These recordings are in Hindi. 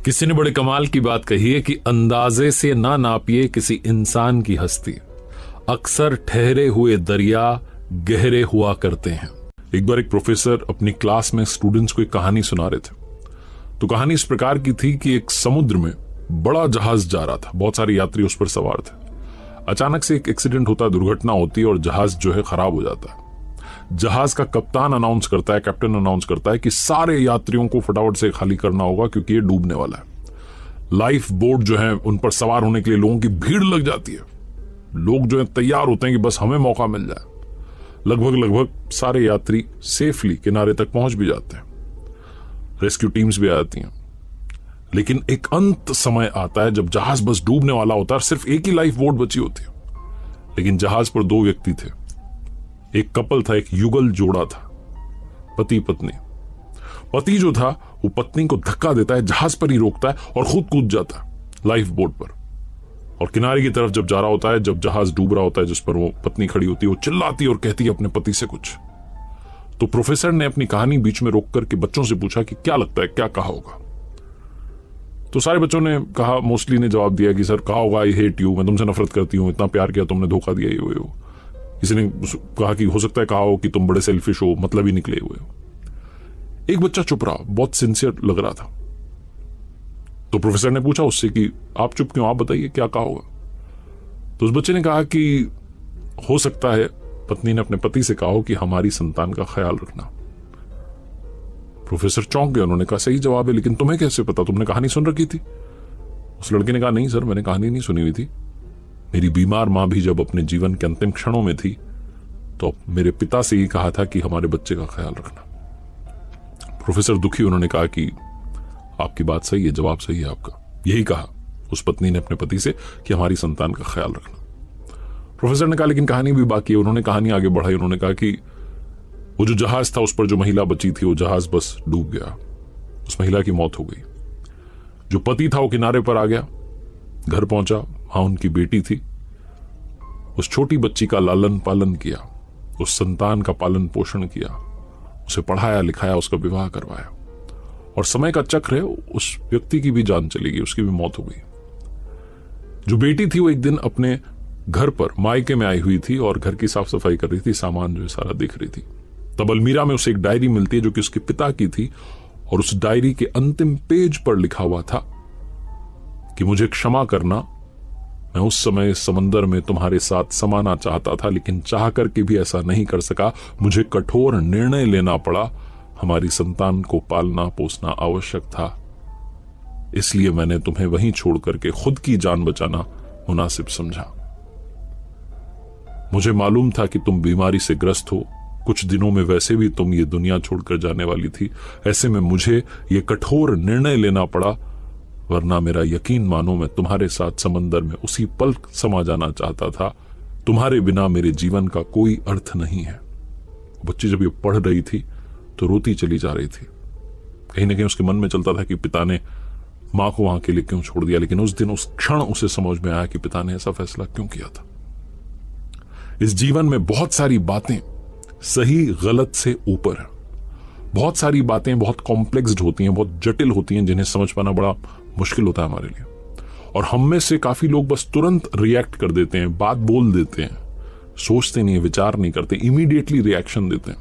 किसी ने बड़े कमाल की बात कही है कि अंदाजे से ना नापिए किसी इंसान की हस्ती, अक्सर ठहरे हुए दरिया गहरे हुआ करते हैं। एक बार एक प्रोफेसर अपनी क्लास में स्टूडेंट्स को एक कहानी सुना रहे थे। तो कहानी इस प्रकार की थी कि एक समुद्र में बड़ा जहाज जा रहा था, बहुत सारे यात्री उस पर सवार थे। अचानक से एक एक्सीडेंट होता है, दुर्घटना होती है और जहाज जो है खराब हो जाता है। जहाज का कप्तान अनाउंस करता है, कैप्टन अनाउंस करता है कि सारे यात्रियों को फटाफट से खाली करना होगा क्योंकि ये डूबने वाला है। लाइफ बोट जो है उन पर सवार होने के लिए लोगों की भीड़ लग जाती है। लोग जो है तैयार होते हैं कि बस हमें मौका मिल जाए। लगभग सारे यात्री सेफली किनारे तक पहुंच भी जाते हैं, रेस्क्यू टीम्स भी आ जाती हैं। लेकिन एक अंत समय आता है जब जहाज बस डूबने वाला होता है, सिर्फ एक ही लाइफ बोट बची होती है। लेकिन जहाज पर दो व्यक्ति थे, एक कपल था, एक युगल जोड़ा था, पति पत्नी। पति जो था वो पत्नी को धक्का देता है, जहाज पर ही रोकता है और खुद कूद जाता है लाइफ बोट पर। और किनारे की तरफ जब जा रहा होता है, जब जहाज डूब रहा होता है जिस पर वो पत्नी खड़ी होती है, वो चिल्लाती और कहती है अपने पति से कुछ। तो प्रोफेसर ने अपनी कहानी बीच में रोक करके बच्चों से पूछा कि क्या लगता है, क्या कहा होगा। तो सारे बच्चों ने कहा, मोस्टली ने जवाब दिया कि सर कहा होगा आई हेट यू, मैं तुमसे नफरत करती हूं, इतना प्यार किया तुमने धोखा दिया, ये वो। किसी ने कहा कि हो सकता है कहा हो कि तुम बड़े सेल्फिश हो, मतलब ही निकले हुए हो। एक बच्चा चुप रहा, बहुत सिंसियर लग रहा था। तो प्रोफेसर ने पूछा उससे कि आप चुप क्यों, आप बताइए क्या कहा होगा। तो उस बच्चे ने कहा कि हो सकता है पत्नी ने अपने पति से कहा हो कि हमारी संतान का ख्याल रखना। प्रोफेसर चौंक गए, उन्होंने कहा सही जवाब है, लेकिन तुम्हें कैसे पता, तुमने कहानी सुन रखी थी। उस लड़के ने कहा नहीं सर, मैंने कहानी नहीं सुनी हुई थी। मेरी बीमार मां भी जब अपने जीवन के अंतिम क्षणों में थी तो मेरे पिता से ही कहा था कि हमारे बच्चे का ख्याल रखना। प्रोफेसर दुखी, उन्होंने कहा कि आपकी बात सही है, जवाब सही है आपका। यही कहा उस पत्नी ने अपने पति से कि हमारी संतान का ख्याल रखना। प्रोफेसर ने कहा लेकिन कहानी भी बाकी है। उन्होंने कहानी आगे बढ़ाई, उन्होंने कहा कि वो जो जहाज था उस पर जो महिला बची थी, वो जहाज बस डूब गया, उस महिला की मौत हो गई। जो पति था वो किनारे पर आ गया, घर पहुंचा, वहां उनकी बेटी थी। उस छोटी बच्ची का लालन पालन किया, उस संतान का पालन पोषण किया, उसे पढ़ाया लिखाया, उसका विवाह करवाया। और समय का चक्र है, उस व्यक्ति की भी जान चली गई, उसकी भी मौत हो गई। जो बेटी थी वो एक दिन अपने घर पर मायके में आई हुई थी और घर की साफ सफाई कर रही थी, सामान जो है सारा देख रही थी। तब अलमीरा में उसे एक डायरी मिलती है जो कि उसके पिता की थी। और उस डायरी के अंतिम पेज पर लिखा हुआ था कि मुझे क्षमा करना, मैं उस समय समंदर में तुम्हारे साथ समाना चाहता था, लेकिन चाह करके भी ऐसा नहीं कर सका। मुझे कठोर निर्णय लेना पड़ा, हमारी संतान को पालना पोसना आवश्यक था, इसलिए मैंने तुम्हें वहीं छोड़ करके खुद की जान बचाना मुनासिब समझा। मुझे मालूम था कि तुम बीमारी से ग्रस्त हो, कुछ दिनों में वैसे भी तुम ये दुनिया छोड़कर जाने वाली थी। ऐसे में मुझे ये कठोर निर्णय लेना पड़ा, वरना मेरा यकीन मानो मैं तुम्हारे साथ समंदर में उसी पल समा जाना चाहता था। तुम्हारे बिना मेरे जीवन का कोई अर्थ नहीं है। बच्ची जब ये पढ़ रही थी तो रोती चली जा रही थी। कहीं ना कहीं उसके मन में चलता था कि पिता ने मां को वहां के लिए क्यों छोड़ दिया। लेकिन उस दिन उस क्षण उसे समझ में आया कि पिता ने ऐसा फैसला क्यों किया था। इस जीवन में बहुत सारी बातें सही गलत से ऊपर है। बहुत सारी बातें बहुत कॉम्प्लेक्स्ड होती हैं, बहुत जटिल होती हैं, जिन्हें समझ पाना बड़ा मुश्किल होता है हमारे लिए। और हम में से काफी लोग बस तुरंत रिएक्ट कर देते हैं, बात बोल देते हैं, सोचते नहीं, विचार नहीं करते, इमीडिएटली रिएक्शन देते हैं।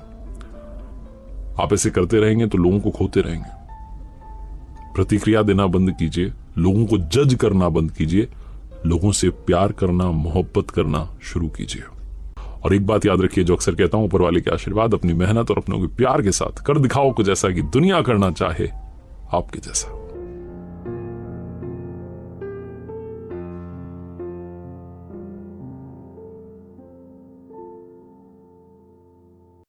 आप ऐसे करते रहेंगे तो लोगों को खोते रहेंगे। प्रतिक्रिया देना बंद कीजिए, लोगों को जज करना बंद कीजिए, लोगों से प्यार करना, मोहब्बत करना शुरू कीजिए। और एक बात याद रखिए जो अक्सर कहता हूं, ऊपर वाले के आशीर्वाद, अपनी मेहनत और अपनों के प्यार के साथ कर दिखाओ कुछ ऐसा कि दुनिया करना चाहे आपके जैसा।